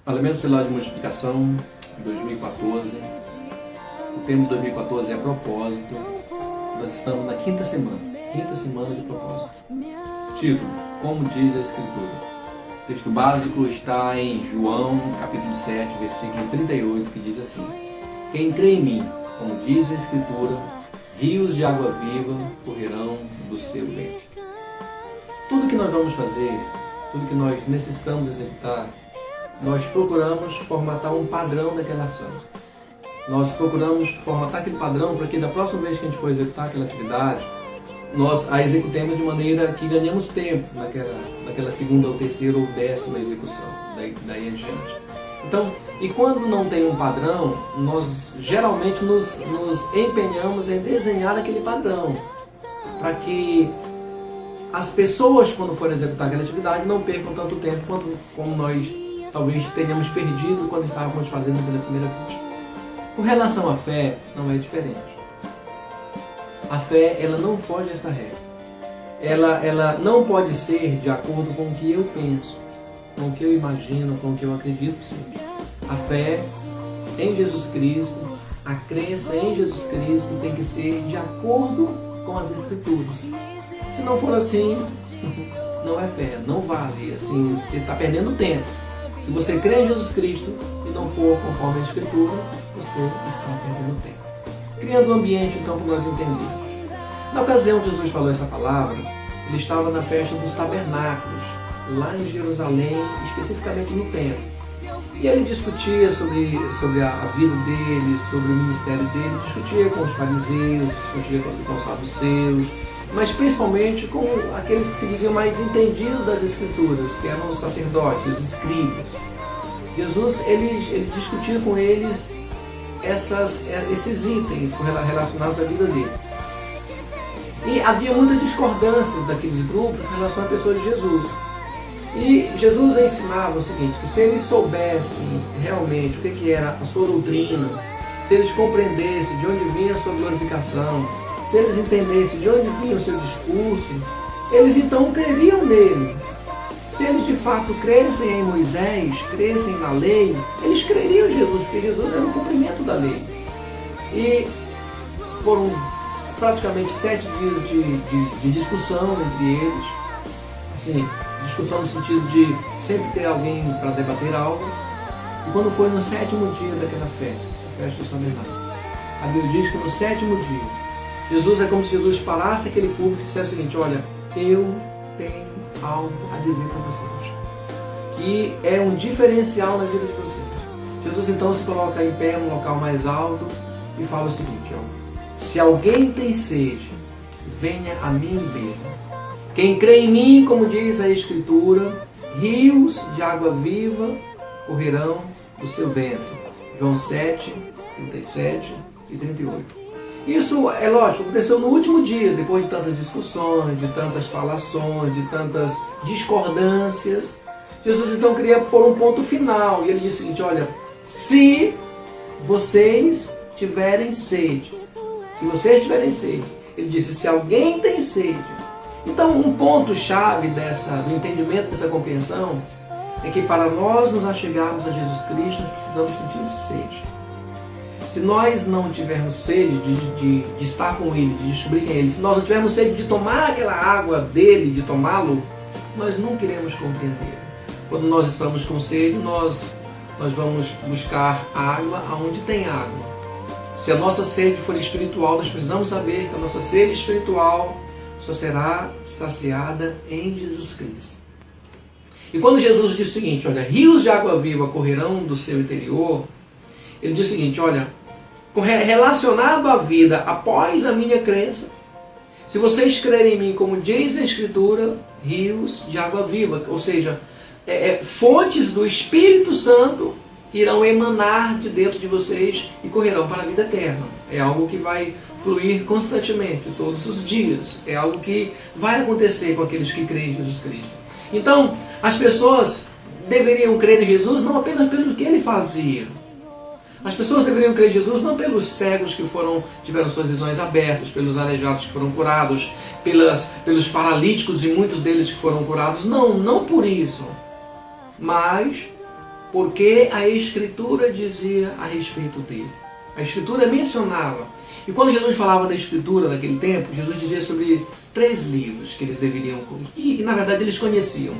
Elemento celular de multiplicação, 2014. O tema de 2014 é propósito. Nós estamos na quinta semana de propósito. Título: Como diz a Escritura. O texto básico está em João, capítulo 7, versículo 38, que diz assim: Quem crê em mim, como diz a Escritura, rios de água viva correrão do seu ventre. Tudo que nós vamos fazer, tudo que nós necessitamos executar, nós procuramos formatar um padrão daquela ação. Nós procuramos formatar aquele padrão para que da próxima vez que a gente for executar aquela atividade, nós a executemos de maneira que ganhemos tempo naquela segunda ou terceira ou 10ª execução, daí em diante. Então, e quando não tem um padrão, nós geralmente nos empenhamos em desenhar aquele padrão, para que as pessoas, quando forem executar aquela atividade, não percam tanto tempo como nós talvez tenhamos perdido quando estávamos fazendo pela primeira vez. Com relação à fé, não é diferente. A fé, ela não foge desta regra. Ela não pode ser de acordo com o que eu penso, com o que eu imagino, com o que eu acredito ser. A fé em Jesus Cristo, a crença em Jesus Cristo tem que ser de acordo com as Escrituras. Se não for assim, não é fé, não vale. Assim, você está perdendo tempo. Se você crê em Jesus Cristo e não for conforme a Escritura, você está perdendo tempo. Criando um ambiente, então, para nós entendermos. Na ocasião que Jesus falou essa palavra, ele estava na festa dos tabernáculos, lá em Jerusalém, especificamente no templo. E ele discutia sobre a vida dele, sobre o ministério dele, discutia com os fariseus, discutia com os saduceus, mas principalmente com aqueles que se diziam mais entendidos das Escrituras, que eram os sacerdotes, os escribas. Jesus ele discutia com eles esses itens relacionados à vida dele. E havia muitas discordâncias daqueles grupos em relação à pessoa de Jesus. E Jesus ensinava o seguinte, que se eles soubessem realmente o que era a sua doutrina, se eles compreendessem de onde vinha a sua glorificação, se eles entendessem de onde vinha o seu discurso, eles então creriam nele. Se eles de fato crescem em Moisés, crescem na lei, eles creriam em Jesus, porque Jesus era o cumprimento da lei. E foram praticamente 7 dias de discussão entre eles, assim, discussão no sentido de sempre ter alguém para debater algo. E quando foi no 7º dia daquela festa, a festa dos tabernáculos, a Bíblia diz que no 7º dia, Jesus, é como se Jesus parasse aquele público e dissesse o seguinte: olha, eu tenho algo a dizer para vocês, que é um diferencial na vida de vocês. Jesus então se coloca em pé num local mais alto e fala o seguinte: se alguém tem sede, venha a mim e beba. Quem crê em mim, como diz a Escritura, rios de água viva correrão do seu ventre. João 7, 37 e 38. Isso, é lógico, aconteceu no último dia, depois de tantas discussões, de tantas falações, de tantas discordâncias. Jesus então queria pôr um ponto final, e ele disse o seguinte: olha, se vocês tiverem sede, ele disse, se alguém tem sede. Então, um ponto-chave do entendimento dessa compreensão é que para nós nos achegarmos a Jesus Cristo, nós precisamos sentir sede. Se nós não tivermos sede de estar com Ele, de descobrir quem é Ele, se nós não tivermos sede de tomar aquela água dele, de tomá-lo, nós não queremos compreender. Quando nós estamos com sede, nós vamos buscar água aonde tem água. Se a nossa sede for espiritual, nós precisamos saber que a nossa sede espiritual só será saciada em Jesus Cristo. E quando Jesus diz o seguinte: olha, rios de água viva correrão do seu interior, ele diz o seguinte: olha, relacionado à vida após a minha crença, se vocês crerem em mim, como diz a Escritura, rios de água viva, ou seja, fontes do Espírito Santo irão emanar de dentro de vocês e correrão para a vida eterna. É algo que vai fluir constantemente, todos os dias. É algo que vai acontecer com aqueles que creem em Jesus Cristo. Então, as pessoas deveriam crer em Jesus não apenas pelo que ele fazia. As pessoas deveriam crer em Jesus não pelos cegos que tiveram suas visões abertas, pelos aleijados que foram curados, pelos paralíticos e muitos deles que foram curados. Não por isso. Mas porque a Escritura dizia a respeito dele. A Escritura mencionava. E quando Jesus falava da Escritura naquele tempo, Jesus dizia sobre 3 livros que eles deveriam, e na verdade eles conheciam.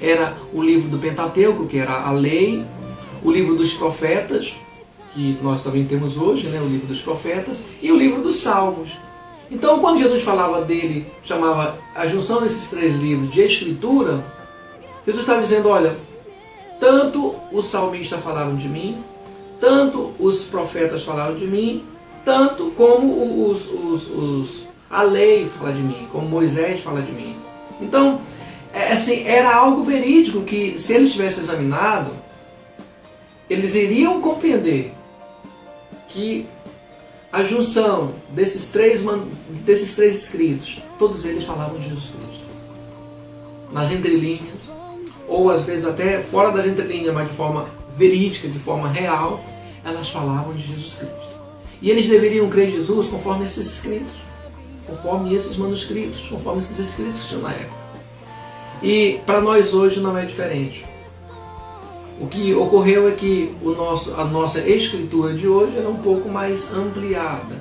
Era o livro do Pentateuco, que era a lei, o livro dos profetas, que nós também temos hoje, né, o livro dos profetas, e o livro dos Salmos. Então, quando Jesus falava dele, chamava a junção desses 3 livros de Escritura, Jesus estava dizendo, olha, tanto os salmistas falaram de mim, tanto os profetas falaram de mim, tanto como a lei fala de mim, como Moisés fala de mim. Então, assim, era algo verídico que, se eles tivessem examinado, eles iriam compreender que a junção desses três escritos, todos eles falavam de Jesus Cristo. Nas entrelinhas, ou às vezes até fora das entrelinhas, mas de forma verídica, de forma real, elas falavam de Jesus Cristo. E eles deveriam crer em Jesus conforme esses escritos, conforme esses manuscritos, conforme esses escritos que tinham na época. E para nós hoje não é diferente. O que ocorreu é que a nossa escritura de hoje era um pouco mais ampliada.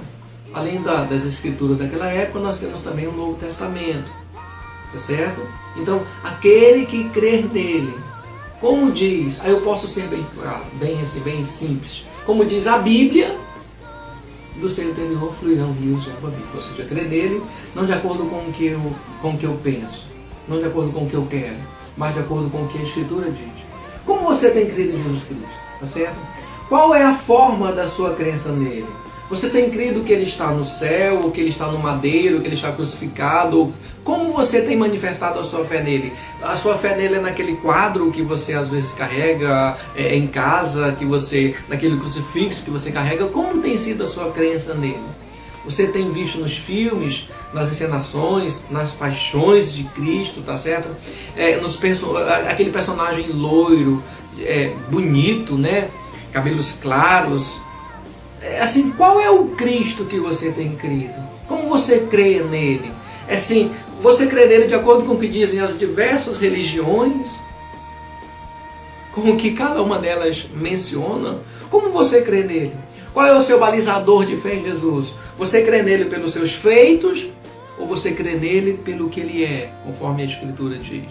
Além das escrituras daquela época, nós temos também o Novo Testamento. Tá certo? Então, aquele que crer nele, como diz, aí eu posso ser bem claro, bem simples. Como diz a Bíblia, do seu interior fluirão rios de água viva. Ou seja, crer nele, não de acordo com o que eu penso, não de acordo com o que eu quero, mas de acordo com o que a Escritura diz. Como você tem crido em Jesus Cristo? Tá certo? Qual é a forma da sua crença nele? Você tem crido que ele está no céu, ou que ele está no madeiro, que ele está crucificado? Como você tem manifestado a sua fé nele? A sua fé nele é naquele quadro que você às vezes carrega em casa, naquele crucifixo que você carrega? Como tem sido a sua crença nele? Você tem visto nos filmes, nas encenações, nas paixões de Cristo, tá certo? Aquele personagem loiro, bonito, né? Cabelos claros. Assim, qual é o Cristo que você tem crido? Como você crê nele? Assim, você crê nele de acordo com o que dizem as diversas religiões? Com o que cada uma delas menciona? Como você crê nele? Qual é o seu balizador de fé em Jesus? Você crê nele pelos seus feitos ou você crê nele pelo que ele é, conforme a Escritura diz?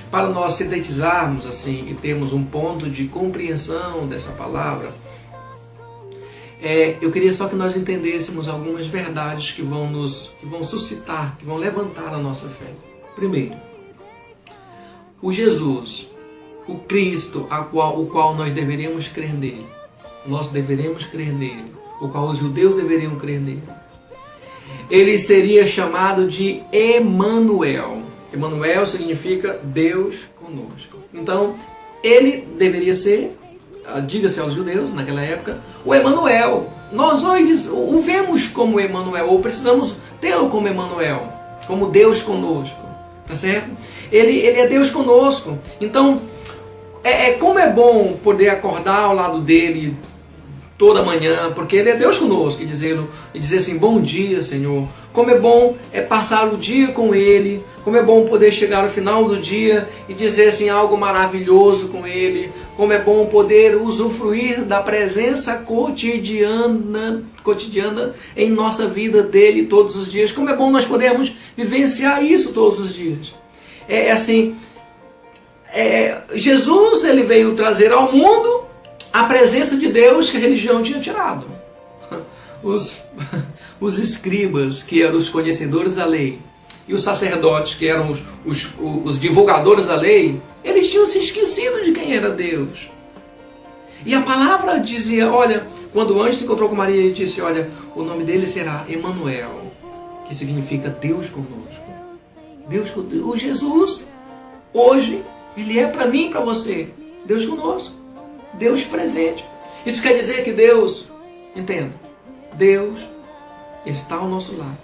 Para nós sintetizarmos assim e termos um ponto de compreensão dessa palavra, eu queria só que nós entendêssemos algumas verdades que vão suscitar, que vão levantar a nossa fé. Primeiro, o Jesus, o Cristo, o qual nós deveríamos crer nele. Nós deveremos crer nele, o qual os judeus deveriam crer nele. Ele seria chamado de Emanuel. Emanuel significa Deus conosco. Então, ele deveria ser, diga-se aos judeus naquela época, o Emanuel. Nós hoje o vemos como Emanuel, ou precisamos tê-lo como Emanuel, como Deus conosco. Tá certo? Ele é Deus conosco. Então, como é bom poder acordar ao lado dele toda manhã, porque ele é Deus conosco, e dizer assim, bom dia, Senhor. Como é bom passar o dia com ele, como é bom poder chegar ao final do dia e dizer assim, algo maravilhoso com ele, como é bom poder usufruir da presença cotidiana em nossa vida dele todos os dias, como é bom nós podermos vivenciar isso todos os dias. Jesus, ele veio trazer ao mundo a presença de Deus que a religião tinha tirado. Os escribas, que eram os conhecedores da lei, e os sacerdotes, que eram os divulgadores da lei, eles tinham se esquecido de quem era Deus. E a palavra dizia, olha, quando o anjo se encontrou com Maria, ele disse, olha, o nome dele será Emanuel, que significa Deus conosco. Deus conosco. O Jesus, hoje, ele é para mim e para você, Deus conosco. Deus presente. Isso quer dizer que Deus, entenda, Deus está ao nosso lado,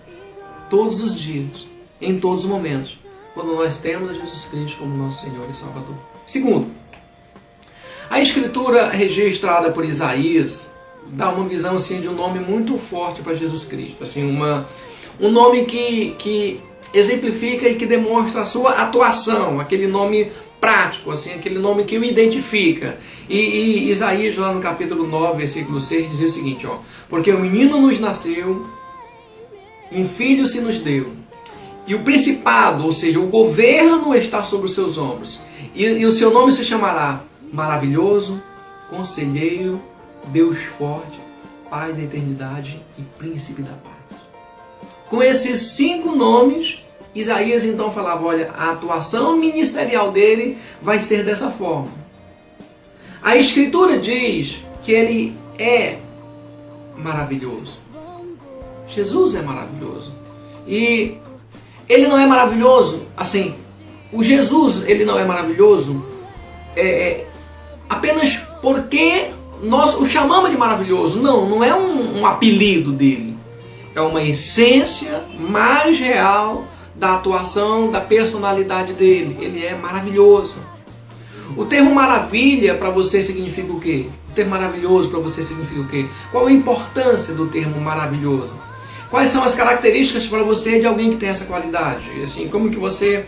todos os dias, em todos os momentos, quando nós temos a Jesus Cristo como nosso Senhor e Salvador. Segundo, a Escritura registrada por Isaías dá uma visão assim, de um nome muito forte para Jesus Cristo, assim, um nome que exemplifica e que demonstra a sua atuação, aquele nome prático, assim, aquele nome que o identifica. E Isaías, lá no capítulo 9, versículo 6, dizia o seguinte, ó: porque um menino nos nasceu, um filho se nos deu, e o principado, ou seja, o governo está sobre os seus ombros, e o seu nome se chamará Maravilhoso, Conselheiro, Deus Forte, Pai da Eternidade e Príncipe da Paz. Com esses 5 nomes, Isaías então falava, olha, a atuação ministerial dele vai ser dessa forma. A Escritura diz que ele é maravilhoso. Jesus é maravilhoso. E ele não é maravilhoso, assim, o Jesus, ele não é maravilhoso apenas porque nós o chamamos de maravilhoso. Não é um apelido dele. É uma essência mais real da atuação, da personalidade dele. Ele é maravilhoso. O termo maravilha para você significa o quê? O termo maravilhoso para você significa o quê? Qual a importância do termo maravilhoso? Quais são as características para você de alguém que tem essa qualidade? Assim, como que você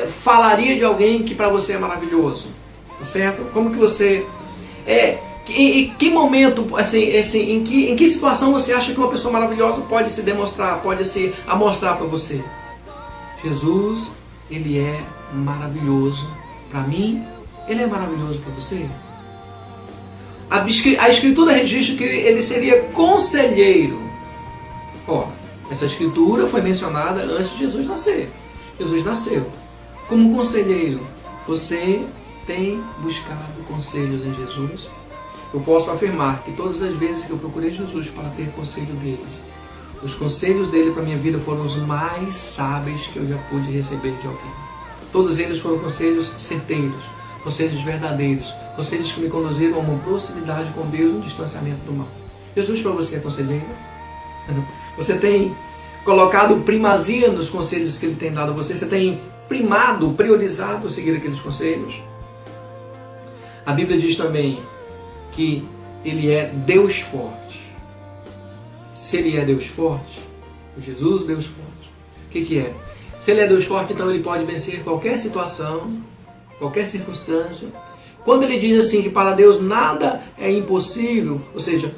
falaria de alguém que para você é maravilhoso? Certo? Como que você... Em que momento, assim, em que situação você acha que uma pessoa maravilhosa pode se demonstrar, pode se amostrar para você? Jesus, ele é maravilhoso para mim, ele é maravilhoso para você. A Escritura registra que ele seria conselheiro. Ó, essa Escritura foi mencionada antes de Jesus nascer. Jesus nasceu. Como conselheiro, você tem buscado conselhos em Jesus? Eu posso afirmar que todas as vezes que eu procurei Jesus para ter conselho deles, os conselhos dele para a minha vida foram os mais sábios que eu já pude receber de alguém. Todos eles foram conselhos certeiros, conselhos verdadeiros, conselhos que me conduziram a uma proximidade com Deus e um distanciamento do mal. Jesus para você é conselheiro? Você tem colocado primazia nos conselhos que ele tem dado a você? Você tem priorizado seguir aqueles conselhos? A Bíblia diz também que ele é Deus forte. Se ele é Deus forte, o Jesus Deus forte, o que é? Se ele é Deus forte, então ele pode vencer qualquer situação, qualquer circunstância. Quando ele diz assim que para Deus nada é impossível, ou seja,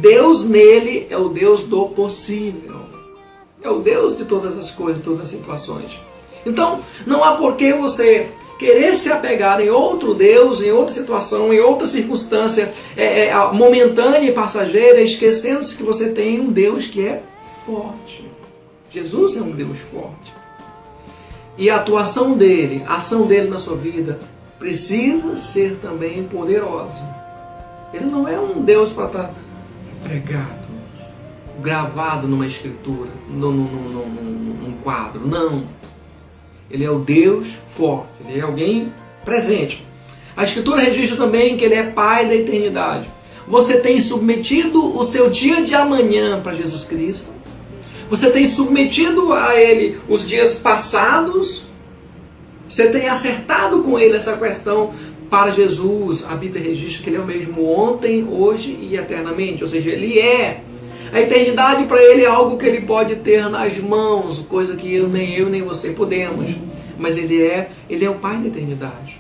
Deus nele é o Deus do possível. É o Deus de todas as coisas, todas as situações. Então, não há por que você querer se apegar em outro Deus, em outra situação, em outra circunstância momentânea e passageira, esquecendo-se que você tem um Deus que é forte. Jesus é um Deus forte. E a atuação dele, a ação dele na sua vida, precisa ser também poderosa. Ele não é um Deus para estar pregado, gravado numa escritura, num quadro, não. Ele é o Deus forte, ele é alguém presente. A Escritura registra também que ele é Pai da eternidade. Você tem submetido o seu dia de amanhã para Jesus Cristo? Você tem submetido a ele os dias passados? Você tem acertado com ele essa questão para Jesus? A Bíblia registra que ele é o mesmo ontem, hoje e eternamente. Ou seja, ele é. A eternidade para ele é algo que ele pode ter nas mãos, coisa que nem eu nem você podemos. Mas ele é o Pai da eternidade.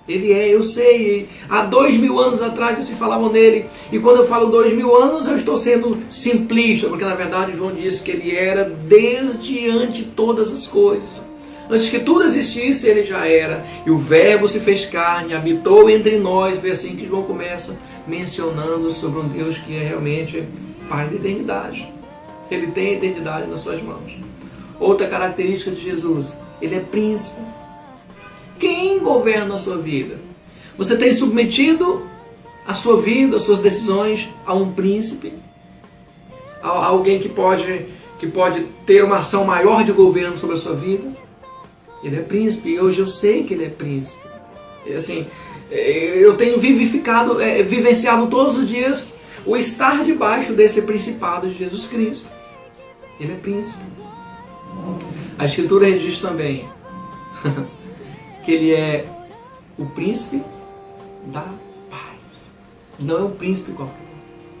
Ele é, eu sei, há 2000 anos atrás já se falavam nele. E quando eu falo 2000 anos, eu estou sendo simplista, porque na verdade João disse que ele era desde antes de todas as coisas. Antes que tudo existisse, ele já era. E o Verbo se fez carne, habitou entre nós. Foi assim que João começa mencionando sobre um Deus que é realmente Pai da eternidade. Ele tem a eternidade nas suas mãos. Outra característica de Jesus, ele é príncipe. Quem governa a sua vida? Você tem submetido a sua vida, as suas decisões a um príncipe? A alguém que pode ter uma ação maior de governo sobre a sua vida? Ele é príncipe e hoje eu sei que ele é príncipe. Assim, eu tenho vivenciado todos os dias o estar debaixo desse principado de Jesus Cristo. Ele é príncipe. A Escritura registra também que ele é o príncipe da paz. Não é um príncipe qualquer.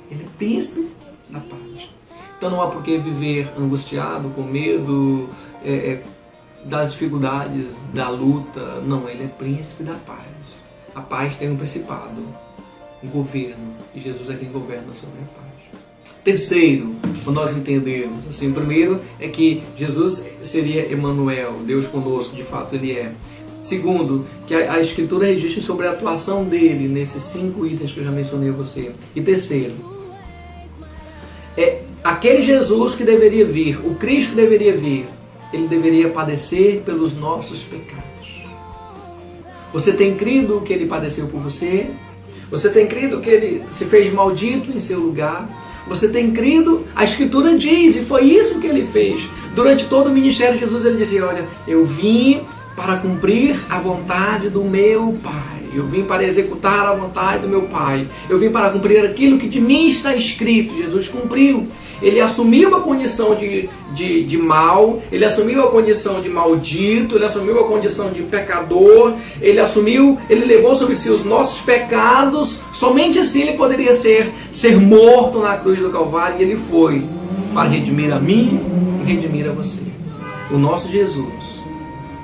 Ele é príncipe da paz. Então não há por que viver angustiado, com medo, das dificuldades, da luta. Não, ele é príncipe da paz. A paz tem um principado, um governo, e Jesus é quem governa sobre a paz. Terceiro, quando nós entendemos, assim, o primeiro é que Jesus seria Emanuel, Deus conosco, de fato ele é. Segundo, que a Escritura registra sobre a atuação dele nesses 5 itens que eu já mencionei a você. E terceiro, aquele Jesus que deveria vir, o Cristo que deveria vir, ele deveria padecer pelos nossos pecados. Você tem crido que ele padeceu por você? Você tem crido que ele se fez maldito em seu lugar? Você tem crido? A Escritura diz, e foi isso que ele fez. Durante todo o ministério de Jesus, ele dizia, olha, eu vim para cumprir a vontade do meu Pai. Eu vim para executar a vontade do meu Pai. Eu vim para cumprir aquilo que de mim está escrito. Jesus cumpriu. Ele assumiu a condição de mal, ele assumiu a condição de maldito, ele assumiu a condição de pecador, ele levou sobre si os nossos pecados. Somente assim ele poderia ser morto na cruz do Calvário, e ele foi para redimir a mim e redimir a você. O nosso Jesus,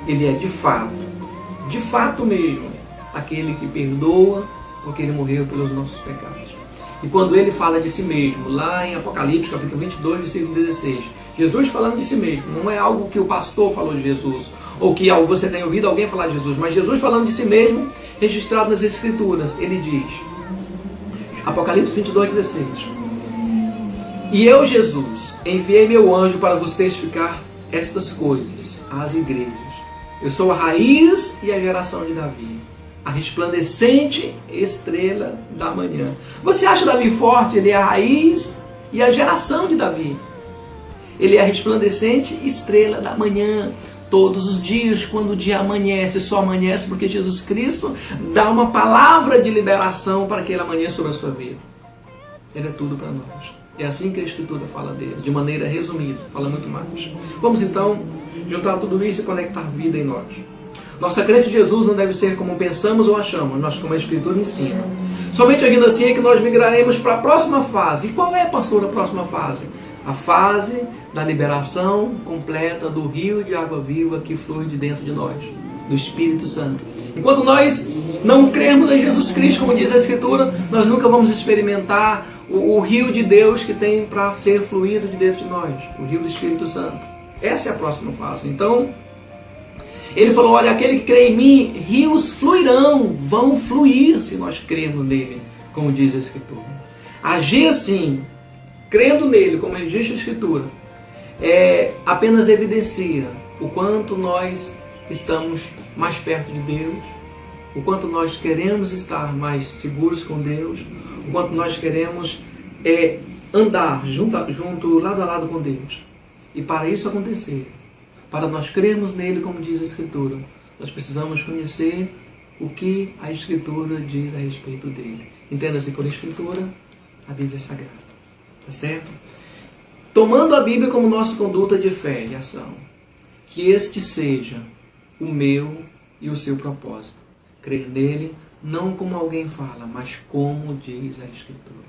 ele é de fato mesmo, aquele que perdoa, porque ele morreu pelos nossos pecados. E quando ele fala de si mesmo, lá em Apocalipse, capítulo 22, versículo 16, Jesus falando de si mesmo, não é algo que o pastor falou de Jesus, ou que você tenha ouvido alguém falar de Jesus, mas Jesus falando de si mesmo, registrado nas Escrituras, ele diz, Apocalipse 22, 16, e eu, Jesus, enviei meu anjo para vos testificar estas coisas às igrejas. Eu sou a raiz e a geração de Davi, a resplandecente estrela da manhã. Você acha Davi forte? Ele é a raiz e a geração de Davi. Ele é a resplandecente estrela da manhã. Todos os dias, quando o dia amanhece, só amanhece porque Jesus Cristo dá uma palavra de liberação para que ele amanheça sobre a sua vida. Ele é tudo para nós. É assim que a Escritura fala dele, de maneira resumida, fala muito mais. Vamos então juntar tudo isso e conectar vida em nós. Nossa crença em Jesus não deve ser como pensamos ou achamos, mas como a Escritura ensina. Somente agindo assim é que nós migraremos para a próxima fase. E qual é, pastor, a próxima fase? A fase da liberação completa do rio de água viva que flui de dentro de nós, do Espírito Santo. Enquanto nós não cremos em Jesus Cristo, como diz a Escritura, nós nunca vamos experimentar o rio de Deus que tem para ser fluído de dentro de nós, o rio do Espírito Santo. Essa é a próxima fase. Então, ele falou, olha, aquele que crê em mim, rios fluirão, vão fluir se nós crermos nele, como diz a Escritura. Agir assim, crendo nele, como registra a Escritura, apenas evidencia o quanto nós estamos mais perto de Deus, o quanto nós queremos estar mais seguros com Deus, o quanto nós queremos andar junto, lado a lado com Deus. E para isso acontecer, para nós crermos nele, como diz a Escritura, nós precisamos conhecer o que a Escritura diz a respeito dele. Entenda-se por Escritura, a Bíblia é sagrada. Tá certo? Tomando a Bíblia como nossa conduta de fé e ação, que este seja o meu e o seu propósito. Crer nele, não como alguém fala, mas como diz a Escritura.